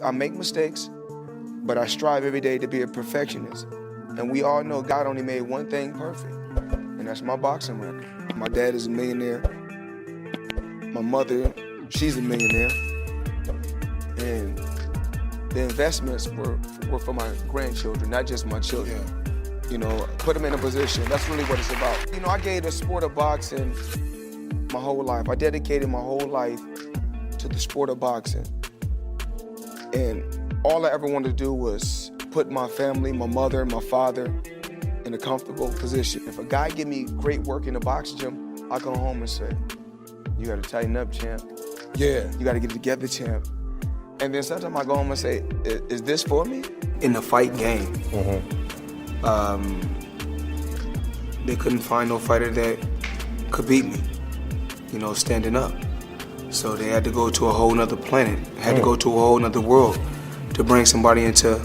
I make mistakes, but I strive every day to be a perfectionist. And we all know God only made one thing perfect, and that's my boxing record. My dad is a millionaire. My mother, she's a millionaire. And the investments were for my grandchildren, not just my children. You know, put them in a position. That's really what it's about. You know, I gave the sport of boxing my whole life. I dedicated my whole life to the sport of boxing. And all I ever wanted to do was put my family, my mother, my father in a comfortable position. If a guy give me great work in the boxing gym, I go home and say, you gotta tighten up, champ. Yeah. You gotta get it together, champ. And then sometimes I go home and say, is this for me? In the fight game, they couldn't find no fighter that could beat me, you know, standing up. So they had to go to a whole nother planet, had to go to a whole nother world to bring somebody into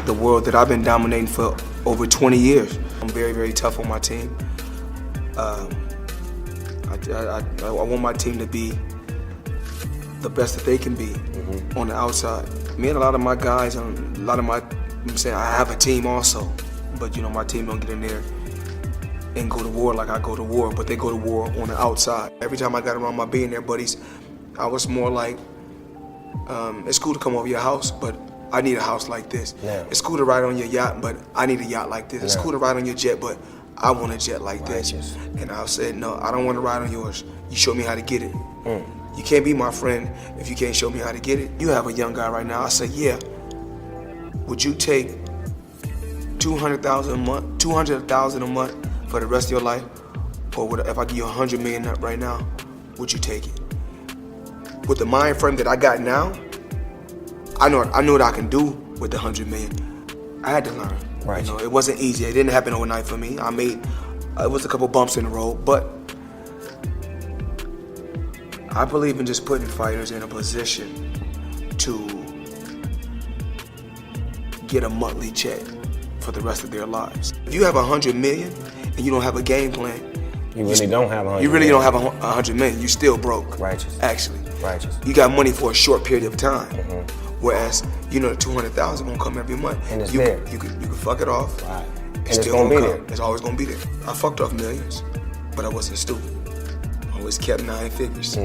the world that I've been dominating for over 20 years. I'm very, very tough on my team. I want my team to be the best that they can be on the outside. Me and a lot of my guys, I'm saying I have a team also, but you know, my team don't get in there and go to war like I go to war, but they go to war on the outside. Every time I got around my billionaire buddies, I was more like, it's cool to come over your house, but I need a house like this. Yeah. It's cool to ride on your yacht, but I need a yacht like this. It's cool to ride on your jet, but I want a jet like this. And I said, no, I don't want to ride on yours. You show me how to get it. You can't be my friend if you can't show me how to get it. You have a young guy right now. I said, yeah. Would you take $200,000 a month, $200,000 a month for the rest of your life, or if I give you $100 million right now, would you take it? With the mind frame that I got now, I know what I can do with the $100 million. I had to learn. Right. You know, it wasn't easy. It didn't happen overnight for me. It was a couple bumps in the road, but I believe in just putting fighters in a position to get a monthly check for the rest of their lives. If you have $100 million and you don't have a game plan, you really don't have $100 million. You really don't have $100 million. You still broke. Righteous. Actually. Righteous. You got money for a short period of time. Whereas, you know, the $200,000 won't come every month. And it's there. You can fuck it off. Right. It's still gonna be there. It's always gonna be there. I fucked off millions, but I wasn't stupid. I always kept 9 figures.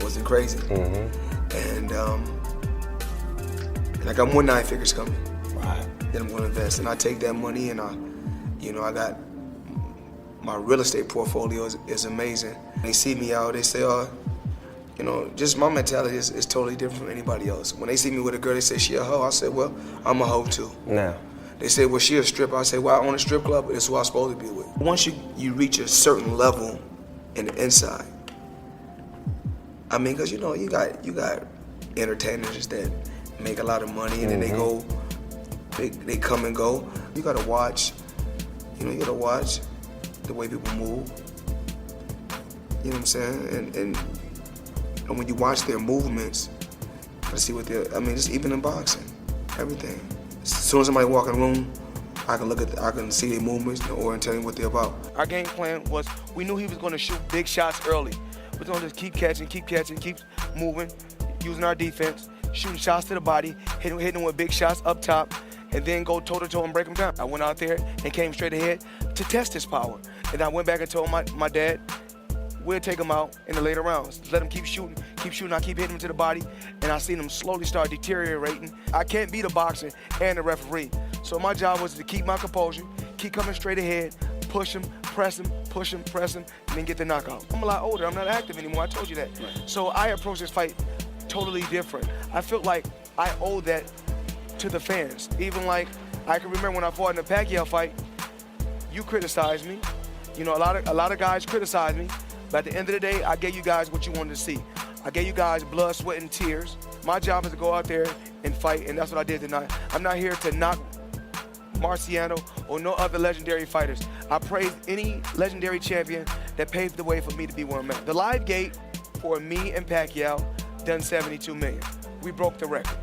Wasn't crazy. And I got more 9 figures coming. Right. Then I'm gonna invest, and I take that money, and I got my real estate portfolio is amazing. They see me out, they say, oh. You know, just my mentality is totally different from anybody else. When they see me with a girl, they say, she a hoe. I say, well, I'm a hoe too. Now. They say, well, she a stripper. I say, well, I own a strip club, but it's who I'm supposed to be with. Once you reach a certain level in the inside, I mean, because, you know, you got entertainers that make a lot of money, and then they come and go. You gotta watch, you gotta watch the way people move. You know what I'm saying? And when you watch their movements, you gotta see what just even in boxing, everything. As soon as somebody walk in the room, I can see their movements or tell them what they're about. Our game plan was, we knew he was gonna shoot big shots early. We're gonna just keep catching, keep moving, using our defense, shooting shots to the body, hitting him with big shots up top, and then go toe-to-toe and break him down. I went out there and came straight ahead to test his power. And I went back and told my dad, we'll take him out in the later rounds. Let him keep shooting. I keep hitting him to the body, and I seen him slowly start deteriorating. I can't be the boxer and the referee. So my job was to keep my composure, keep coming straight ahead, push him, press him, and then get the knockout. I'm a lot older. I'm not active anymore. I told you that. Right. So I approached this fight totally different. I felt like I owe that to the fans. Even like, I can remember when I fought in the Pacquiao fight, you criticized me. You know, a lot of guys criticized me. But at the end of the day, I gave you guys what you wanted to see. I gave you guys blood, sweat, and tears. My job is to go out there and fight, and that's what I did tonight. I'm not here to knock Marciano or no other legendary fighters. I praise any legendary champion that paved the way for me to be where I'm at. The live gate for me and Pacquiao done 72 million. We broke the record.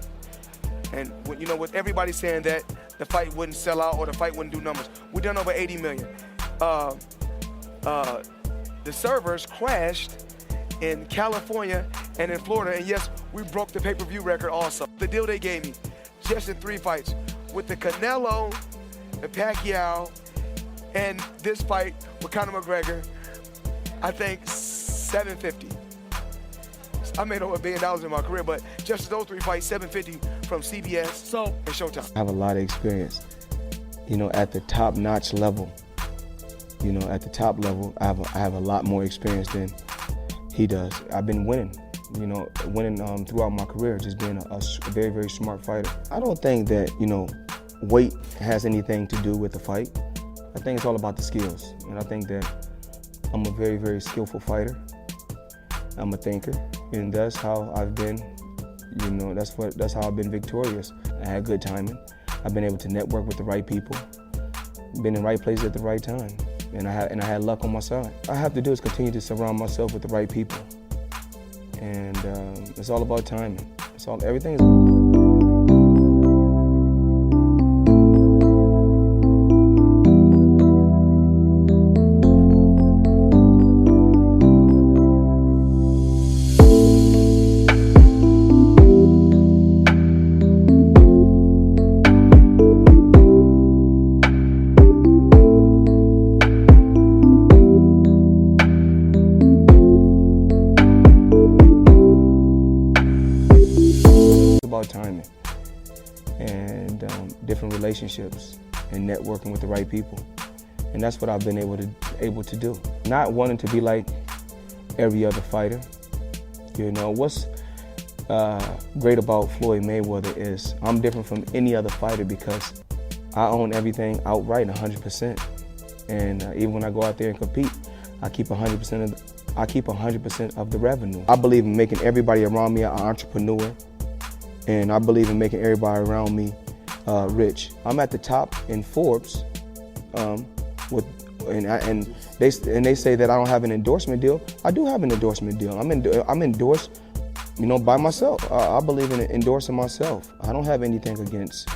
And you know, with everybody saying that the fight wouldn't sell out or the fight wouldn't do numbers, we done over 80 million. The servers crashed in California and in Florida, and yes, we broke the pay-per-view record also. The deal they gave me, just in 3 fights, with the Canelo, the Pacquiao, and this fight with Conor McGregor, I think $750. I made over $1 billion in my career, but just those 3 fights, $750 from CBS and Showtime. I have a lot of experience, at the top-notch level. At the top level, I have a lot more experience than he does. I've been winning, throughout my career, just being a very, very smart fighter. I don't think that, weight has anything to do with the fight. I think it's all about the skills, and I think that I'm a very, very skillful fighter. I'm a thinker, and that's how I've been, that's how I've been victorious. I had good timing. I've been able to network with the right people, been in the right place at the right time, and I had luck on my side. All I have to do is continue to surround myself with the right people, and it's all about timing. Everything is. About timing and different relationships and networking with the right people, and that's what I've been able to do. Not wanting to be like every other fighter. What's great about Floyd Mayweather is I'm different from any other fighter because I own everything outright 100%, and even when I go out there and compete, I keep 100% of the revenue. I believe in making everybody around me an entrepreneur. And I believe in making everybody around me rich. I'm at the top in Forbes, and they say that I don't have an endorsement deal. I do have an endorsement deal. I'm endorsed, by myself. I believe in endorsing myself. I don't have anything against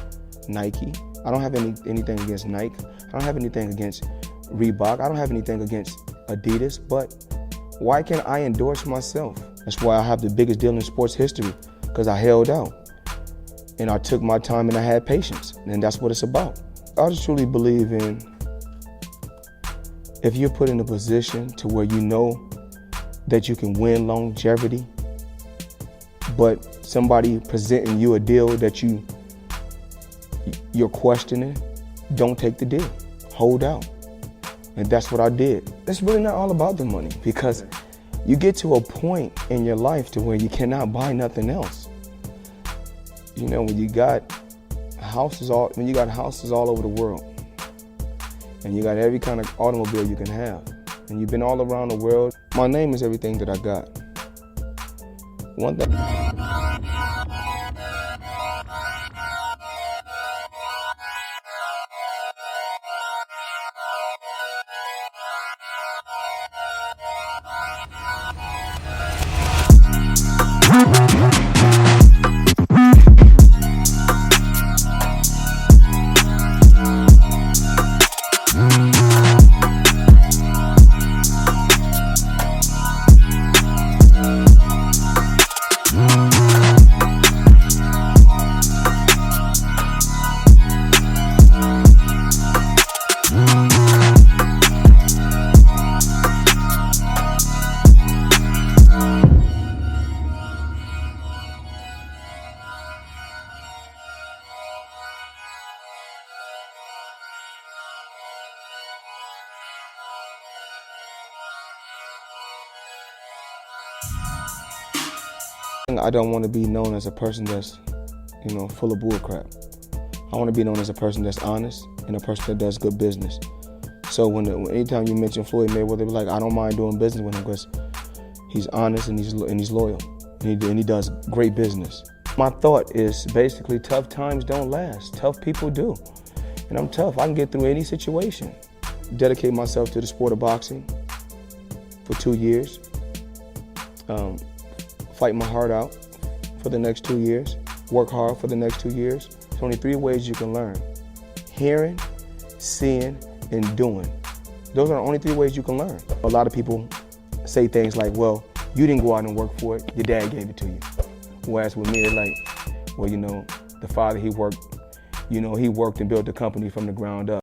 Nike. I don't have anything against Nike. I don't have anything against Reebok. I don't have anything against Adidas. But why can't I endorse myself? That's why I have the biggest deal in sports history. Because I held out, and I took my time, and I had patience, and that's what it's about. I just truly believe in, if you're put in a position to where you know that you can win longevity, but somebody presenting you a deal that you're questioning, don't take the deal, hold out. And that's what I did. It's really not all about the money, because you get to a point in your life to where you cannot buy nothing else. When you got houses all over the world, and you got every kind of automobile you can have, and you've been all around the world, my name is everything that I got. One thing. I don't want to be known as a person that's, full of bull crap. I want to be known as a person that's honest and a person that does good business. So anytime you mention Floyd Mayweather, they're like, I don't mind doing business with him because he's honest and he's loyal and he does great business. My thought is basically tough times don't last. Tough people do. And I'm tough. I can get through any situation. Dedicate myself to the sport of boxing for 2 years. Fight my heart out for the next 2 years. Work hard for the next 2 years. There's only 3 ways you can learn: hearing, seeing, and doing. Those are the only 3 ways you can learn. A lot of people say things like, well, You didn't go out and work for it. Your dad gave it to you. Whereas with me, it's like, well, you know, the father, he worked and built the company from the ground up.